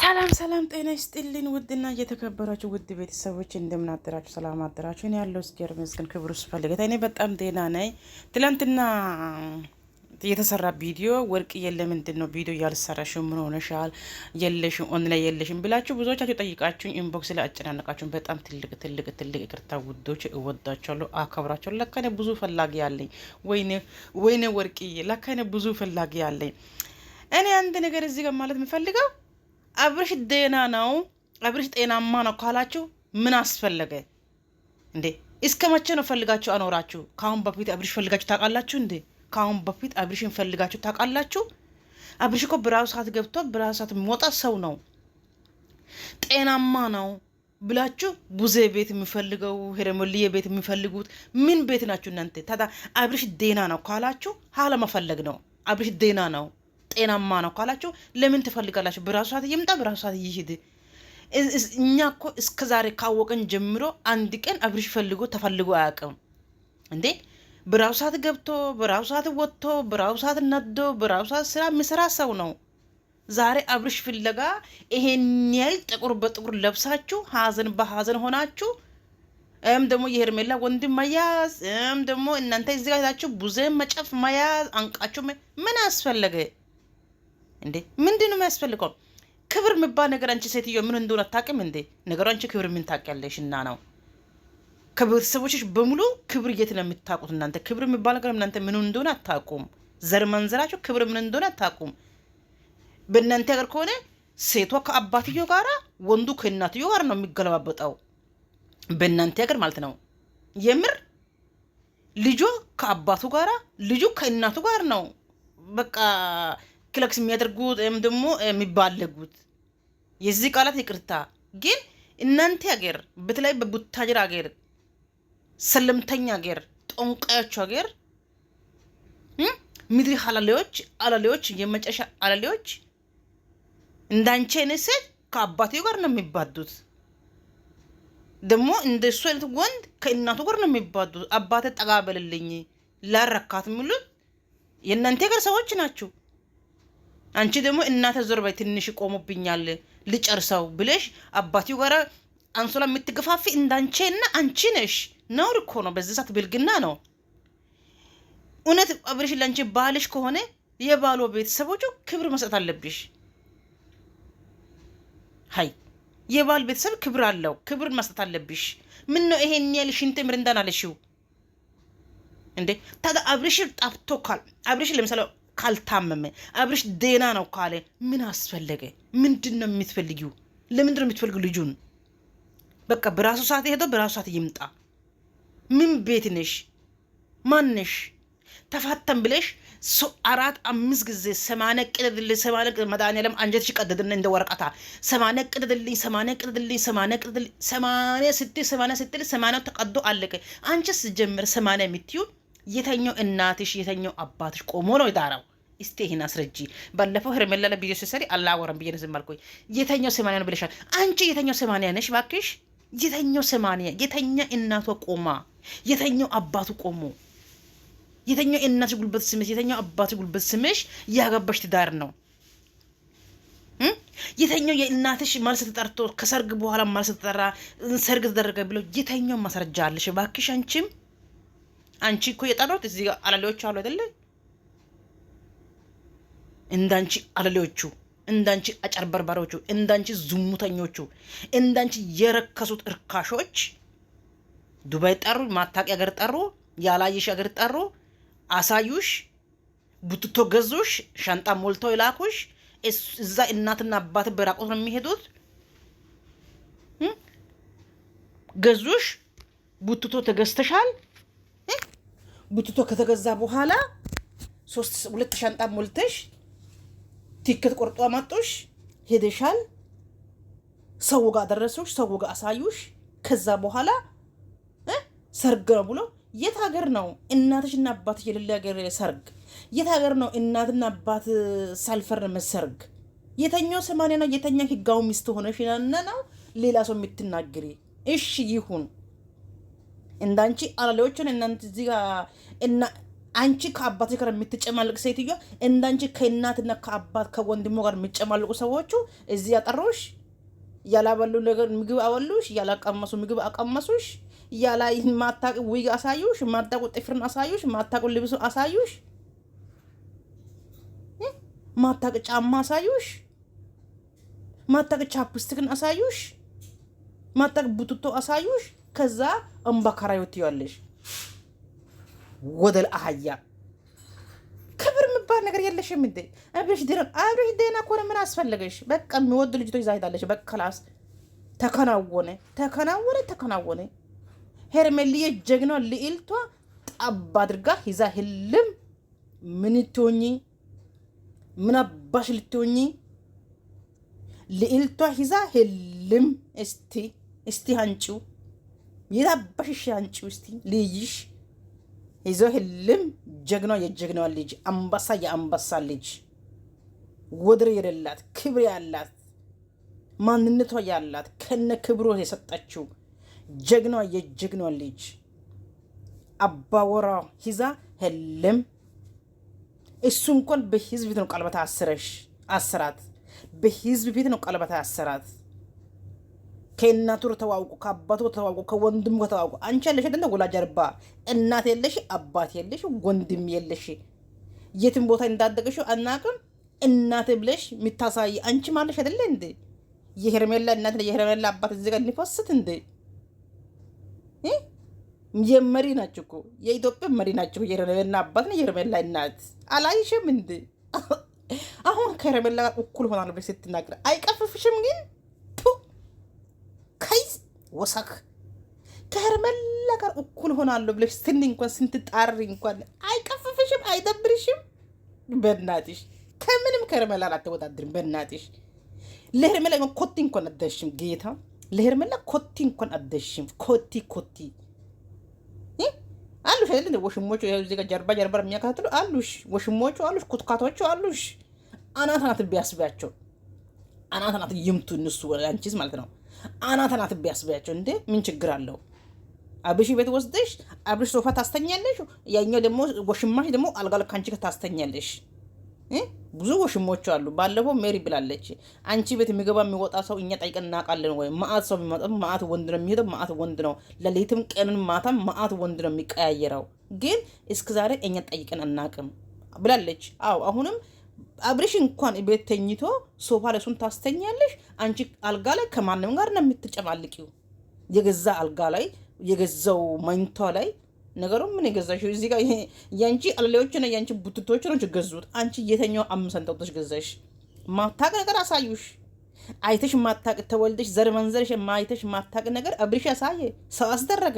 ሰላም ጤና ይስጥልኝ ውድና እየተከበራችሁ ውድ ቤተሰቦች እንደምን አደራችሁ? ሰላም አደራችሁ? እኔ ያለው እስኪር መስገን ክብሩ ስፈልገት እኔ በጣም ጤና ነኝ። ትላንትና የተሰራ ቪዲዮ ወርቅ ለምንድን ነው ቪዲዮ ያልሰራሽው? ምን ሆነሻል? የለሽም ኦን ላይ የለሽም ብላችሁ ብዙዎቻችሁ ጠይቃችሁኝ ኢንቦክስ ላይ አጨናነቃችሁኝ። በጣም ትልቅ ይቅርታ ውዶች፣ እወዳችኋለሁ፣ አከብራችኋለሁ። ለካ እኔ ብዙ ፈላጊ ያለኝ ወይኔ ወርቅዬ፣ ለካ እኔ ብዙ ፈላጊ ያለኝ። እኔ አንድ ነገር እዚህ ጋር ማለት የምፈልገው አብርሽ ጤና ነው፣ አብርሽ ጤናማ ነው ካላችሁ ምን አስፈለገ እንዴ? እስከ መቼ ነው ፈልጋችሁ አኖራችሁ? ካሁን በፊት አብርሽ ፈልጋችሁ ታውቃላችሁ እንዴ? ካሁን በፊት አብርሽን ፈልጋችሁ ታውቃላችሁ? አብርሽ እኮ ብራው ሰዓት ገብቶ ብራው ሰዓት የሚወጣ ሰው ነው። ጤናማ ነው ብላችሁ ቡዜ ቤት የሚፈልገው ሄረሞልዬ ቤት የሚፈልጉት ምን ቤት ናችሁ እናንተ? ታዲያ አብርሽ ጤና ነው ካላችሁ ሀለ መፈለግ ነው። አብርሽ ጤና ነው ጤናማ ነው ካላችሁ ለምን ትፈልጋላችሁ? በራሱ ሰዓት ይምጣ፣ በራሱ ሰዓት ይሂድ። እኛ እኮ እስከ ዛሬ ካወቀን ጀምሮ አንድ ቀን አብርሽ ፈልጎ ተፈልጎ አያውቅም እንዴ? በራሱ ሰዓት ገብቶ በራሱ ሰዓት ወጥቶ በራሱ ሰዓት ነዶ በራሱ ሰዓት ስራ የሚሰራ ሰው ነው። ዛሬ አብርሽ ፍለጋ ይሄን ያህል ጥቁር በጥቁር ለብሳችሁ ሀዘን በሀዘን ሆናችሁ ደግሞ የሄርሜላ ወንድም መያዝ ደግሞ እናንተ እዚህ ጋር ሄዳችሁ ቡዜ መጨፍ መያዝ አንቃችሁ ምን አስፈለገ እንዴ? ምንድን ነው የሚያስፈልገው? ክብር የሚባል ነገር አንቺ ሴትዮ ምን እንደሆነ አታውቅም እንዴ? ነገሩ አንቺ ክብር ምን ታውቂያለሽ? እና ነው ከቤተሰቦችሽ በሙሉ ክብር የት ነው የምታውቁት እናንተ? ክብር የሚባል ነገር እናንተ ምን እንደሆነ አታውቁም። ዘር መንዘራችሁ ክብር ምን እንደሆነ አታውቁም። በእናንተ ሀገር ከሆነ ሴቷ ከአባትዮ ጋራ ወንዱ ከእናትዮ ጋር ነው የሚገለባበጠው። በእናንተ ሀገር ማለት ነው። የምር ልጁ ከአባቱ ጋራ ልጁ ከእናቱ ጋር ነው በቃ ክለክስ የሚያደርጉት ወይም ደግሞ የሚባለጉት። የዚህ ቃላት ይቅርታ ግን እናንተ ሀገር በተለይ በቡታጅራ ሀገር ሰለምተኛ ሀገር ጦንቃዮች ሀገር ምድሪ አላሌዎች የመጨረሻ አላሌዎች እንዳንቺ አይነት ሴት ከአባቴው ጋር ነው የሚባዱት። ደግሞ እንደሱ አይነት ወንድ ከእናቱ ጋር ነው የሚባዱት። አባቴ ጠጋ በልልኝ ላረካት የሚሉት የእናንተ ሀገር ሰዎች ናችሁ። አንቺ ደግሞ እናተ ዞር በይ ትንሽ ቆሙብኛል ልጨርሰው ብለሽ አባቴው ጋር አንሶላ የምትገፋፊ እንዳንቺና አንቺ ነሽ። ነውር እኮ ነው። በዚህ ሰዓት ብልግና ነው። እውነት አብርሽ ለአንቺ ባልሽ ከሆነ የባሎ ቤተሰቦቹ ክብር መስጠት አለብሽ። ሀይ የባል ቤተሰብ ክብር አለው፣ ክብር መስጠት አለብሽ። ምን ነው ይሄን ያህል ሽንት ምርንዳን አለሽው እንዴ? ታዲያ አብርሽ ጠፍቶ አብርሽ ለምሳሌ ካልታመመ አብርሽ ዴና ነው ካለ ምን አስፈለገ? ምንድን ነው የምትፈልጊው? ለምንድን ነው የምትፈልጊው ልጁን? በቃ በራሱ ሰዓት ሄዶ በራሱ ሰዓት ይምጣ። ምን ቤት ነሽ? ማነሽ? ተፋተን ብለሽ 4-5 ጊዜ 80 ቅድድልኝ 80 መድኃኒዓለም አንጀትሽ ቀደድና እንደ ወረቀታ 80 ቅድድልኝ 80 ተቀዶ አለቀ። አንቺስ ጀምር 80 የምትዩ የተኛው እናትሽ የተኛው አባትሽ ቆሞ ነው የዳራው? እስቲ ይሄን አስረጂ። ባለፈው ሄርሜላ ለቪዲዮ ሲሰሪ አላወራም ብዬ ዝም አልኩኝ። የተኛው 80 ነው ብለሻል። አንቺ የተኛው 80 ነሽ ባክሽ። የተኛው 80 የተኛ እናቷ ቆማ የተኛው አባቱ ቆሞ የተኛው እናትሽ ጉልበት ስምሽ የተኛው አባትሽ ጉልበት ስምሽ ያገባሽ ትዳር ነው። የተኛው የእናትሽ መልስ ተጠርቶ ከሰርግ በኋላ መልስ ተጠራ ሰርግ ተደረገ ብሎ የተኛው ማስረጃ አለሽ ባክሽ። አንቺ እኮ የጠራሁት እዚህ ጋር አለሌዎች አሉ አይደለ? እንዳንቺ አለሌዎቹ፣ እንዳንቺ አጨርበርባሪዎቹ፣ እንዳንቺ ዝሙተኞቹ፣ እንዳንቺ የረከሱት እርካሾች ዱባይ ጠሩ፣ ማታቂ ሀገር ጠሩ፣ ያላየሽ ሀገር ጠሩ፣ አሳዩሽ፣ ቡትቶ ገዙሽ፣ ሻንጣ ሞልተው ይላኩሽ። እዛ እናትና አባት በራቆት ነው የሚሄዱት። ገዙሽ፣ ቡትቶ ተገዝተሻል። ቡትቶ ከተገዛ በኋላ 2 ሻንጣ ሞልተሽ ቲኬት ቆርጦ አመጡሽ፣ ሄደሻል። ሰው ጋር ደረሱሽ፣ ሰው ጋር አሳዩሽ። ከዛ በኋላ ሰርግ ነው ብሎ የት ሀገር ነው እናትሽና አባት የሌለ ሀገር ሰርግ? የት ሀገር ነው እናትና አባት ሳልፈርም ሰርግ? የተኛው 80 ነው? የተኛ ህጋው ሚስት ሆነሽ ነው ሌላ ሰው የምትናገሪ? እሺ ይሁን። እንዳንቺ አላሌዎችን እናንተ እዚህ ጋር እና አንቺ ከአባትሽ ጋር የምትጨማልቅ ሴትዮ እንዳንቺ ከእናትና ከአባት ከወንድሞ ጋር የሚጨማልቁ ሰዎቹ እዚህ ያጠሩሽ ያላበሉ ነገር ምግብ አወሉሽ፣ ያላቀመሱ ምግብ አቀመሱሽ፣ ያላ ማታቅ ዊግ አሳዩሽ፣ ማታቁ ጥፍርን አሳዩሽ፣ ማታቁ ልብሱ አሳዩሽ፣ ማታቅ ጫማ አሳዩሽ፣ ማታቅ ቻፕስቲክን አሳዩሽ፣ ማታቅ ቡትቶ አሳዩሽ። ከዛ እምባካራዩ ትያለሽ ወደል አህያ ክብር የሚባል ነገር የለሽም እንዴ? አብረሽ ደህና ከሆነ ምን አስፈለገሽ? በቃ የሚወዱ ልጅቶች ዛይታለሽ። በከላስ ተከናወነ። ሄርሜልዬ ጀግና ልዕልቷ ጠብ አድርጋ ይዛ ህልም ምን ትሆኚ? ምን አባሽ ልትሆኚ? ልዕልቷ ይዛ ህልም እስቲ አንቺው የታባሽሽ አንቺው እስቲ ልይሽ ይዞ ህልም ጀግና የጀግና ልጅ አንበሳ የአንበሳ ልጅ ወድር የሌላት ክብር ያላት ማንነቷ ያላት ከነ ክብሩ የሰጠችው ጀግና የጀግና ልጅ አባወራ ይዛ ህልም እሱ እንኳን በህዝብ ቤት ነው ቀለበት አስራት በህዝብ ቤት ነው ቀለበት አስራት። ከእናቱ ተዋውቁ፣ ከአባቱ ተዋውቁ፣ ከወንድሙ ተዋውቁ። አንቺ ያለሽ አይደለ ወላጅ አልባ እናት የለሽ፣ አባት የለሽ፣ ወንድም የለሽ። የትም ቦታ እንዳደገሽ አናውቅም። እናት ብለሽ የምታሳይ አንቺ ማለሽ አይደለ እንዴ? የሄርሜላ እናት የሄርሜላ አባት እዚህ ጋር ሊፈስት እንዴ? የመሪ ናችሁ እኮ የኢትዮጵያ መሪ ናችሁ። የሄርሜላ አባት ነው የሄርሜላ እናት አላይሽም እንዴ? አሁን ከሄርሜላ ጋር እኩል ሆናለሁ ብለሽ ስትናገር አይቀፍፍሽም ግን ወሳክ ከሄርሜላ ጋር እኩል ሆናለሁ ብለሽ ስንት እንኳን ስንት ጣሪ እንኳን አይቀፍፍሽም? አይደብርሽም? በእናትሽ ከምንም ከሄርሜላ አትወዳድርም። በእናትሽ ለሄርሜላ ኮቲ እንኳን አደሽም። ጌታ ለሄርሜላ ኮቲ እንኳን አደሽም። ኮቲ አሉሽ አይደል? ወሽሞቹ እዚህ ጋር ጀርባ የሚያካትሉ አሉሽ። ወሽሞቹ አሉሽ፣ ኩትካቶቹ አሉሽ። አናት ቢያስቢያቸው አናት ይምቱ እነሱ አንቺስ ማለት ነው። አናት ቢያስቢያቸው እንዴ ምን ችግር አለው? አብሽ ቤት ወስደሽ አብሽ ሶፋ ታስተኛለሽ፣ ያኛው ደግሞ ወሽማሽ ደግሞ አልጋ ላይ ካንቺ ጋር ታስተኛለሽ። ብዙ ወሽሞች አሉ። ባለፈው ሜሪ ብላለች፣ አንቺ ቤት የሚገባ የሚወጣ ሰው እኛ ጠይቀን እናውቃለን ወይ? ማአት ሰው የሚመጣ ማአት ወንድ ነው የሚሄደው፣ ማአት ወንድ ነው ለሌትም ቀንን ማታም ማአት ወንድ ነው የሚቀያየረው፣ ግን እስከዛሬ እኛ ጠይቀን አናውቅም ብላለች። አዎ አሁንም አብርሽ እንኳን ቤት ተኝቶ ሶፋ ላይ እሱን ታስተኛለሽ። አንቺ አልጋ ላይ ከማንም ጋር ነው የምትጨማልቂው። የገዛ አልጋ ላይ የገዛው መኝታ ላይ ነገሩ ምን የገዛሽው? እዚህ ጋር ያንቺ አለሌዎችና ያንቺ ቡትቶች ነው ገዙት። አንቺ የተኛው 5 ሰንጠውቶች ገዛሽ። ማታቅ ነገር አሳዩሽ። አይተሽ ማታቅ ተወልደሽ ዘር መንዘርሽ ማይተሽ ማታቅ ነገር አብርሽ ያሳየ። ሰው አስደረገ፣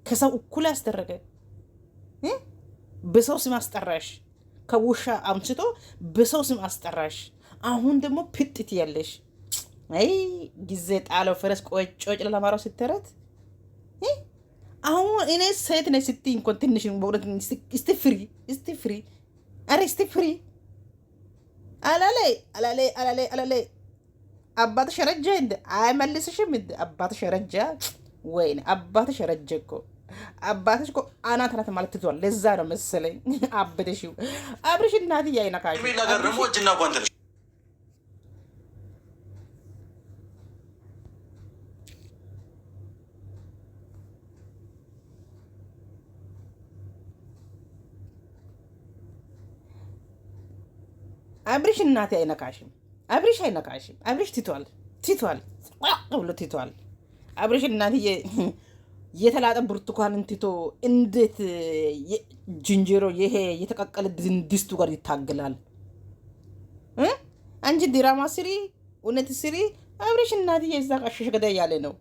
ከሰው እኩል አስደረገ። በሰው ስም አስጠራሽ። ከውሻ አምስቶ በሰው ስም አስጠራሽ። አሁን ደግሞ ፕጥት ያለሽ አይ ጊዜ ጣለው ፈረስ ቆጮጭ ለማራው ስትረት አሁን እኔ ሴት ነኝ ስትይ እንኳን ትንሽ በእውነት እስቲ ፍሪ አረ እስቲ ፍሪ አላለ አባትሽ ረጀ እንደ አይመልስሽም እንደ አባትሽ ረጀ ወይኔ አባትሽ ረጀ እኮ አባትሽ እኮ አናት ናት ማለት ትቷል። ለዛ ነው መሰለኝ አበደሽው አብርሽ እናት ያይነካሽ ነገር ደግሞ እጅና ጓንት አብርሽ እናት አይነካሽም። አብርሽ አይነካሽም። አብርሽ ትቷል ብሎ ትቷል። አብርሽ እናትዬ የተላጠ ብርቱካንን ትቶ እንዴት ዝንጀሮ ይሄ የተቀቀለ ድስቱ ጋር ይታገላል? አንቺ ድራማ ስሪ፣ እውነት ስሪ። አብርሽ እናትዬ እዛ ቀሸሽ ገዳይ ያለ ነው።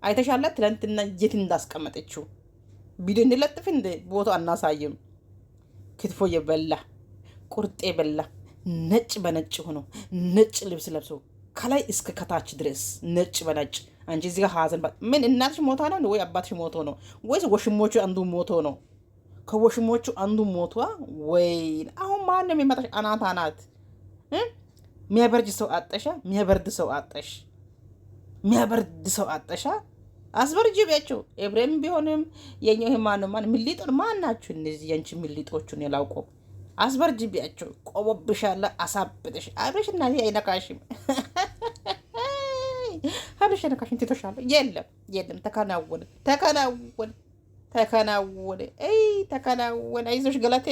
አይተሻላት ትላንትና የት እንዳስቀመጠችው ቪዲዮ እንለጥፍ እንደ ቦታው አናሳይም። ክትፎ የበላ ቁርጤ በላ ነጭ በነጭ ሆኖ ነጭ ልብስ ለብሶ ከላይ እስከ ከታች ድረስ ነጭ በነጭ። አንቺ እዚህ ጋር ሀዘን ምን እናትሽ ሞታ ነው ወይ አባትሽ ሞቶ ነው ወይስ ወሽሞቹ አንዱ ሞቶ ነው? ከወሽሞቹ አንዱ ሞቷ ወይ? አሁን ማን ነው የሚመጣሽ? አናት የሚያበርድ ሰው አጠሻ፣ የሚያበርድ ሰው አጠሽ፣ የሚያበርድ ሰው አጠሻ። አስበርጅቢያቸው ኤብሬም ቢሆንም የኛው ማን ሚሊጦን ማን ናችሁ እነዚህ ያንቺ ሚሊጦቹን ያላውቀው አስበርጅቢያቸው ቆቦብሻለ አሳብጥሽ አብረሽ እና አይነካሽም አብረሽ አይነካሽም ትቶሻለሁ የለም ተከናወነ ተከናወነ አይዞሽ ገለቴ